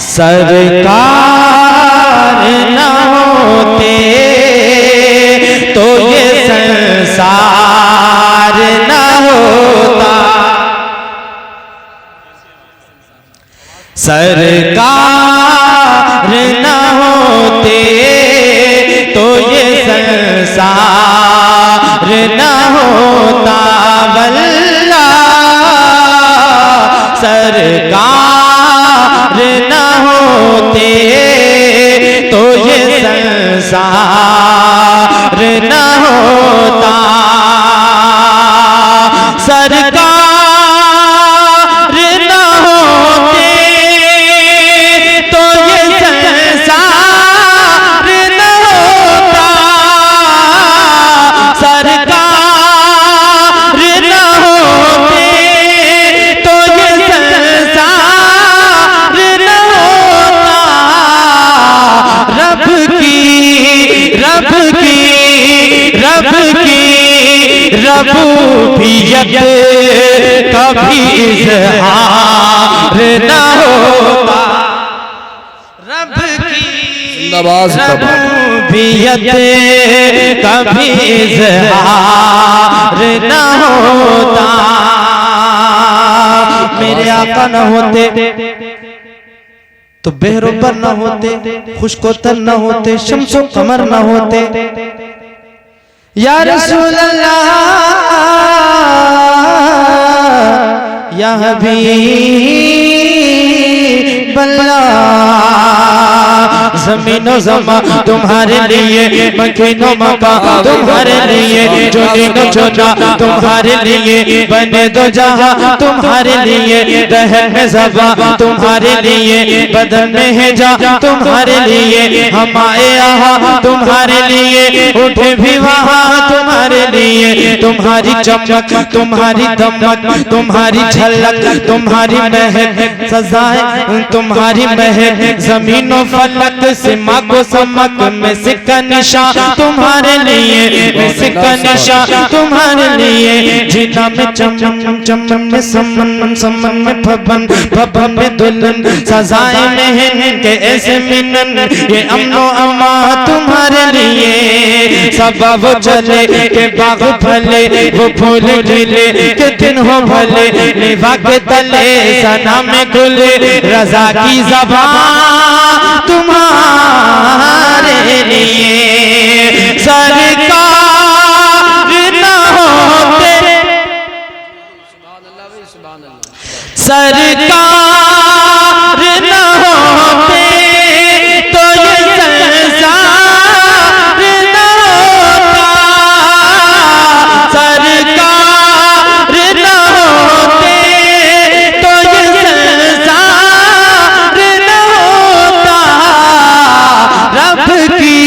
सरकार न होते तो ये संसार न होता, सरकार न होते तो ये संसार न होता, वल्लाह सरकार न होते तो ये संसार न होता, सरकार न होते तो ये संसार न होता, सरकार न होते तो ये संसार न होता, रब की रबूबियत कभी इज़हार न होता, रब की रबूबियत कभी इज़हार न होता। मेरे आका न होते तो बेहरोबर न होते, खुशकोतर न होते, शम्सो कमर न होते, या रसूल अल्लाह या हबीब अल्लाह, ज़मीनो ज़मा तुम्हारे लिए, मकीनो मका तुम्हारे लिए, जोनीनो जोना तुम्हारे लिए, बने दो जहां तुम्हारे लिए, रहन में ज़बा तुम्हारे लिए, बदन में है जा तुम्हारे लिए, हम आए यहाँ तुम्हारे लिए, उठे भी वहाँ तुम्हारे लिए, तुम्हारी चमक तुम्हारी दमक तुम्हारी झलक तुम्हारी महक सजाए तुम्हारी महक, जमीनों फलक सिमा को समक में सिक्का निशा तुम्हारे लिए, में सिक्का निशा तुम्हारे लिए, जीना में चमन चमन में समन समन में भवन भवन में दुल्हन, सजाए महन के ऐसे मिलन, ये अमनो अमा तुम्हारे लिए, सब वो चले के बाग भले वो फूल खिले के दिन हो भले, निभा के तले सना में खुले, रजा की ज़बान तुम्हारे लिए, सरकार न होते, सरकार न होते तो ये संसार न होता, सरकार न होते तो ये संसार न होता, रब की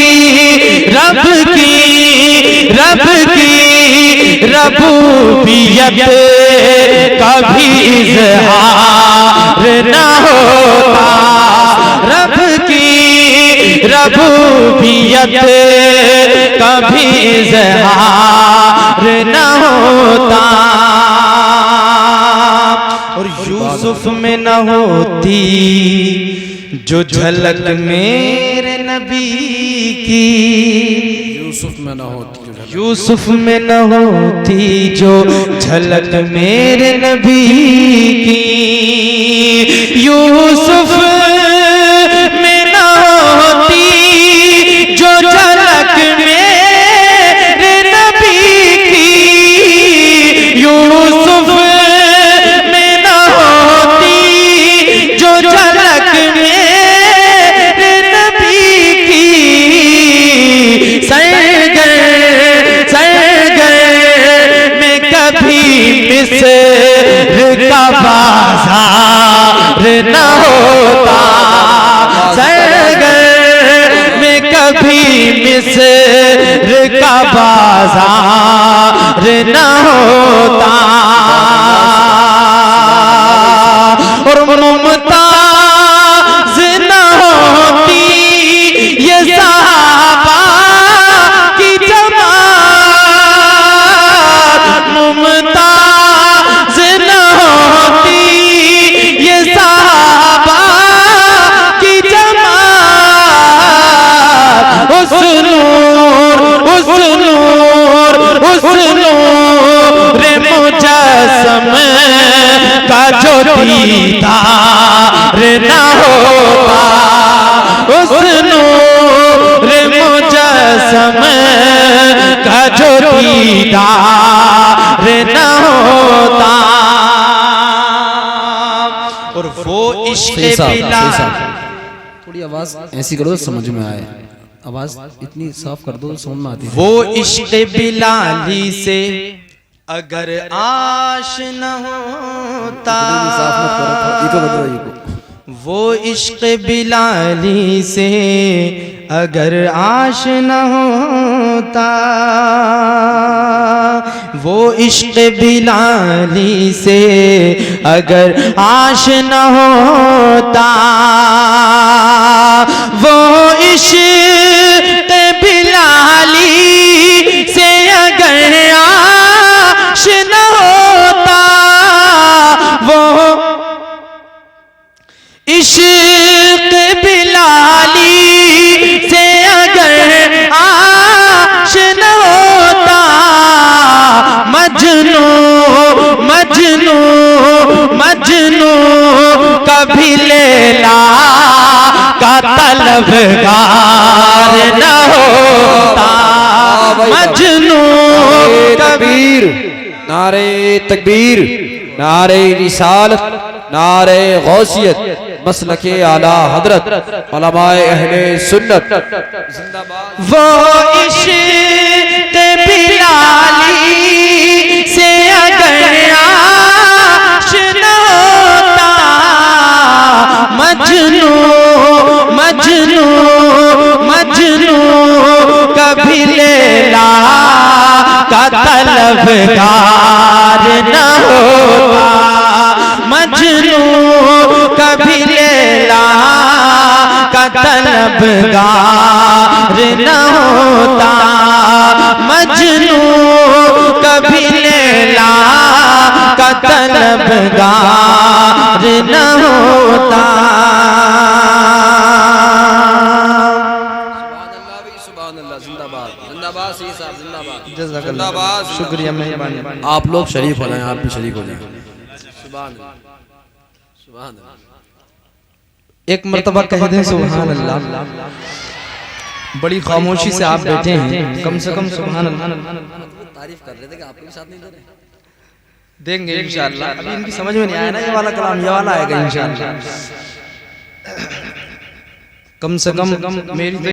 रबूबियत कभी इज़हार न होता, रब की रबूबियत कभी इज़हार न होता। और यूसुफ में न होती जो झलक मेरे नबी की, यूसुफ में न होती जो झलक मेरे नबी की, यूसुफ में न होती जो झलक मेरे नबी की, यूसुफ में न होती जो झलक मेरे नबी की, मिस्र का बाजार न होता, सरगर में कभी मिस्र का बाजार न होता, और मुमताज न होती ये सहाबा की जमात, मुमताज न होती ये सहाबा दीदार न होता, उस नूर मुजस्सम का जो दीदार न होता। और वो इश्क़ बिलाल, थोड़ी आवाज ऐसी करो समझ में आए, आवाज इतनी साफ कर दो समझ में आती है। वो इश्क़ बिलाली से अगर आश न होता, वो इश्क़ बिलाली से अगर आश न होता, वो इश्क़ बिलाली से अगर आश न होता, वो इश्क़ बिलाली से अगर आश न होता, वो इश्क़ बिलाली से अगर आश न होता, मजनू मजनू मजनू कभी लैला का तलबगार न होता, मजनू तकबीर, नारे तकबीर, नारे रिसालत, नारे गौसियत, मसलके आला हजरत, उलमाए अहले सुन्नत जिंदाबाद। वो इश्क़ बिलाली से अगर आश न होता, मजनू मजनू मजनू कभी लैला का तलबगार न होता, मजनू कभी लैला का तलबगार न होता, मजनू कभी लैला का तलबगार न होता। जिंदाबाद, शुक्रिया, मेहरबानी। आप लोग शरीफ हो जाएं, आप भी शरीक हो जाएं। एक मर्तबा कह दें सुभान अल्लाह। बड़ी खामोशी से आप बैठे हैं, कम से कम सुभान अल्लाह तारीफ कर रहे थे कि आपके भी साथ नहीं दे रहे। देंगे इंशाअल्लाह। अभी इनकी समझ में नहीं आया ना ये वाला कलाम, ये वाला आएगा इंशाअल्लाह। कम से कम मेरी